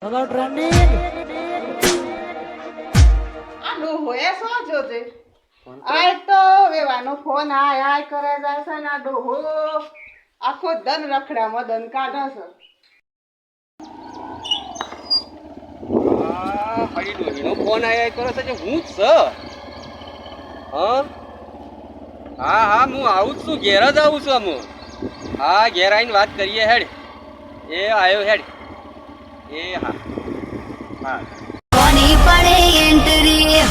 Hello trending આ નો હોય સો જોજે આય તો વેવાનો ફોન આય કરે જાય છે ને આ ડોહો આખો દન રખડામાં દન કાઢે છે. હરી ડોહીનો ફોન આયા કરો છે કે હું જ છે. હા હું આવું જ છું, ઘેર જ આવું છું. હા ઘેર આવીને વાત કરીએ. હેડ એ આવ્યો. હેડ એ હા હા કોની પડે એન્ટ્રી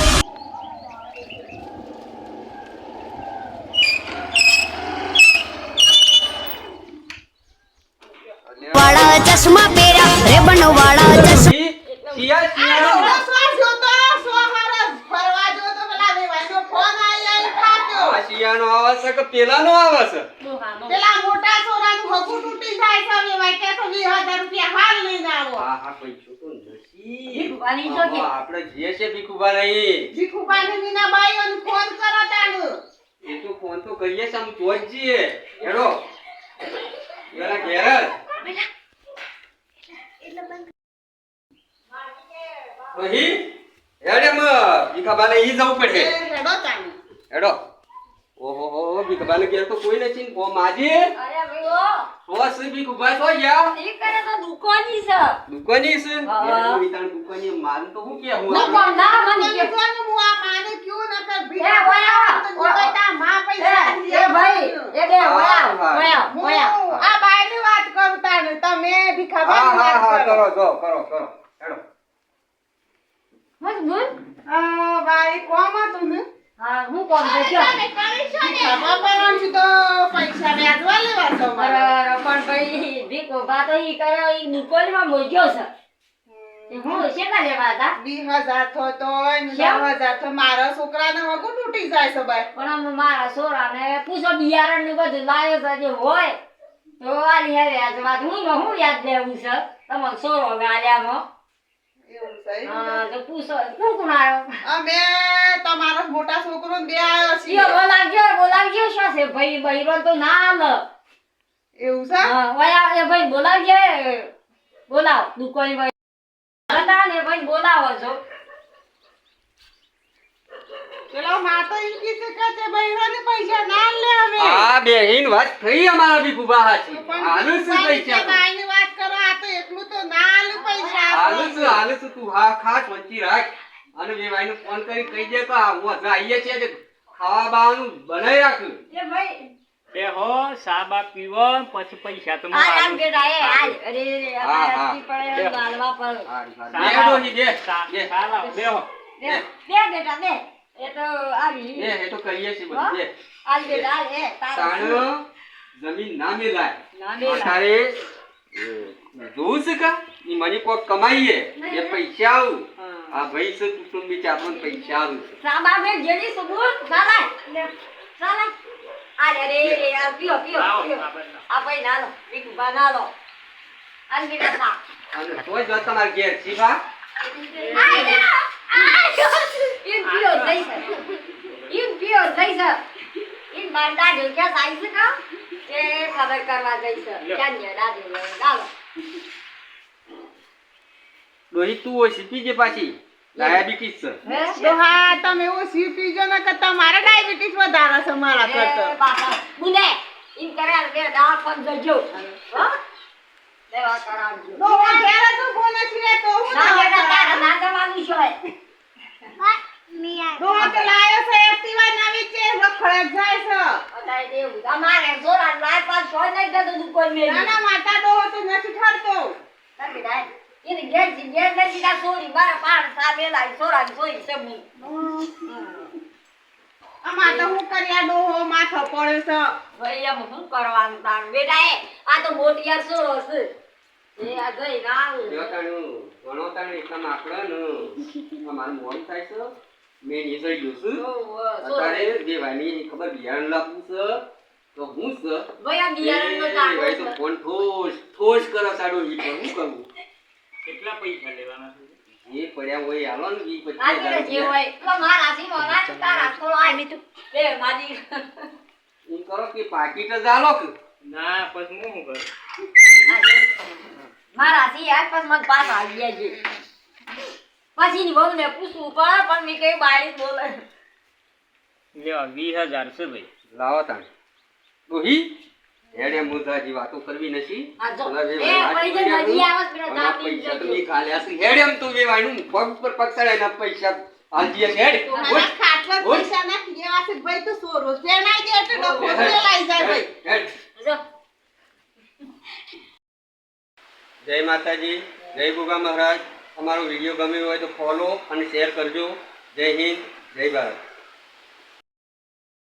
વાળા ચશ્મા પહેર્યા રેબન વાળા ચશ્મા આ ડોહો સો જોતો સો હરસ ફરવા જોતો પેલા વેવાનો ફોન આય થાક્યો. શિયાનો આવે છે કે પેલાનો આવે છે? પેલા મોટા છોરાનું હકુ તૂટી જાય છે વેવાય કે તો 20000 રૂપિયા હાલ લઈને આવો. હા પૈસો તો નથી. ભીખુભાની જો કે આપણે જે છે ભીખુભા નહીં. ભીખુભાની મીના બાઈઓને ફોન કરો તાનું એ તો ફોન તો કરીએ છે, આમ તો જ જઈએ. હેડો પેલા ઘેર વહી હેડ એમ ભીખાબાને ઈ જવું પડે. રેડો તાનું હેડો. ઓહો ભીખાબાને ઘેર તો કોઈ નથી ને. કો માજી અરે ભાઈઓ સો સી ભીખુભા છો ગયા ઈ કરે તો દુકાની છે દુકાની છે. હા. યાર તાણ દુકાની માન તો હું કે હું ના પણ ના મને કે કોનું હું આ માને ક્યું ન કર એ ભીખા વયા બેટા માં પૈસા એ ભાઈ એ બે વયા હું આ બાયની વાત કરું તાને તમે ભીખાબાની વાત હા કરો. કરો. હેડો. મજબૂત બાઈ કોમ હતું ને હા હું કોમ છે ભીખાબા પરણથી તો પૈસા વ્યાજવા લેવા છો મારે. અરે પણ ભાઈ દીકો બાતો ઈ કરે ઈ દુકાનમાં મોજ્યો છે એ હું શેના લેવા હતા 20000 થો તોય ને 10000 થો મારા છોકરાને વગુ તૂટી જાય છે બાઈ. પણ આમ મારા છોરાને પૂછો બિયારણ ને બધું લાયો છે જે હોય તો આલી હવે આજ વાત હું યાદ દેવું છે તમારો છોરો ગાલ્યામાં એવું છે હા તો પૂછો કોણ આવ્યો અમે તમારો મોટા છોકરો ને બે આવ્યો ઈયો છીએ. બોલાવજો શું છે ભાઈ બૈરો તો ના આલ એવું છે હા વયા એ ભાઈ બોલાવજે બોલાવ દુકાની ભાઈ હતા ને ભાઈ બોલાવો છો પેલો માતો ઈ કીધું કે તે બૈરાને પૈસા ના લે હવે. આ બેહીન વાત થઈ અમારા ભીખુભા હાચી. પણ હાલું શું પૈસા તો? બાઈની વાત કરો આ તો એટલું તો ના આલું પૈસા. હાલું શું તું હા ખાસ વંચી રાખ. અને બે ભાઈને ફોન કરી કહી દે કે આ હું હજુ આવીએ છીએ કે ખાવા બાવાનું બનાવી રાખ્યું. એ ભાઈ બેહો સાબા પીવો પછી પૈસા તો આ આમ બેટા એ આજ અરે હા, હા. અમારી પડે ગાલવા પર બે ડોહી દે. દે. સાલા બેહો બે બેટા બે એ તો આવી એ એ તો કરીએ છીએ બધું. દે. આજ બેટા એ તારા તાણ જમીન ના મેલાય. ના મેલાય. અત્યારે જોવું છે કા ઈ મને કોક કમાઈએ એ પૈસા આવું. આ ભાઈ છે કુટુંબી છે આપણને પૈસા આવું. સાબા મે જેની સબૂત સાલા સાલા અરે રે આ પીઓ લાવો, પીઓ સાબા લાવો. આ ભાઈ ના લો બીકુ બના લો આજ બેટા સા અને તોય જો તમારે ઘેર શીખા ઇન પીઓ જઈ છે ઇન બાંડા જો કે સાઈ છે કા એ ખબર કરવા જઈ છે ક્યાં ને દાદી લે દાલો ડોહી તું ઓછી પીજે પાછી ડાયાબિટીસ છે. તો હા તમે એવું સી પીજો ને કે તમારે ડાયાબિટીસ વધારે છે મારા એ કરતા. બાપા બુને ઇન કરે બે દા પણ જજો હો દેવા કરાવજો તો ઘેરે તો કોને છીએ તો હું ના બેટા ના તારા ના જવાનું છે તો તો લાયો છે એક્ટિવા નવી છે રખડે જાય છે. અતાય દેવું અમારે જોરા લાય પાસ હોય નહીં તો દુકાન મે નાના માતા તો તો નથી ઠરતો. તમે દાય એને ઘેર નથી કા સોરી મારા પાડ સામેલા સોરા સોરી છે હું અમાર તો હું કર્યા ડોહો માથો પડે છે. ભાઈ એમ શું કરવાનું તાણ બેટા એ આ તો મોટિયાર સોરો છે એ આ ગઈ ના જો તાણું ઘણો તાણ એકદમ આકડો ને મારું મોડું થાય છે. મેં નીચે ગયું છું. અત્યારે દેવાની ખબર બિયારણ લાવવું છે તો હું છે ભાઈ આ બિયારણ નો એ ભાઈ તો કાકો ફોન ઠોસ કરો સાડો ઈ પર હું કરું કેટલા પૈસા લેવાના છે? એ પડ્યા હોય હાલો ને 20-25 આજે જે હોય તો મારા સીમો ના તારા થોડો આય મી તું એ માજી એમ કરો કે પાકીટ જ આલો કે ના પછી હું શું કરું? મારા સી આજ પછી મને પાસ આવી ગયા છે પછી ની બહુ ને પૂછવું પડે પણ મેં કઈ બાળી બોલે લ્યો 20,000 છે ભાઈ લાવો તાણ ડોહી હેડે મુદ્દાજી વાતો કરવી નથી આ જો હવે એ વેવાય પડી જાય નદી આવસ પેલા આના ચા પી પૈસા તો જજો ની ખાલ્યા છે હેડે એમ તું વેવાયનું પગ પર પગ ચડાય પૈસા હાલજી હેડ તો મારા ખાટલા ઓય. પૈસા નાખી એવા છે ભાઈ તો સો રૂપિયા નાઈ દે એટલે ડખો લઈ જાય ભાઈ હેડ જો જય માતાજી જય ગોગા મહારાજ અમારો વિડીયો ગમ્યો હોય તો ફોલો અને શેર કરજો જય હિન્દ જય ભારત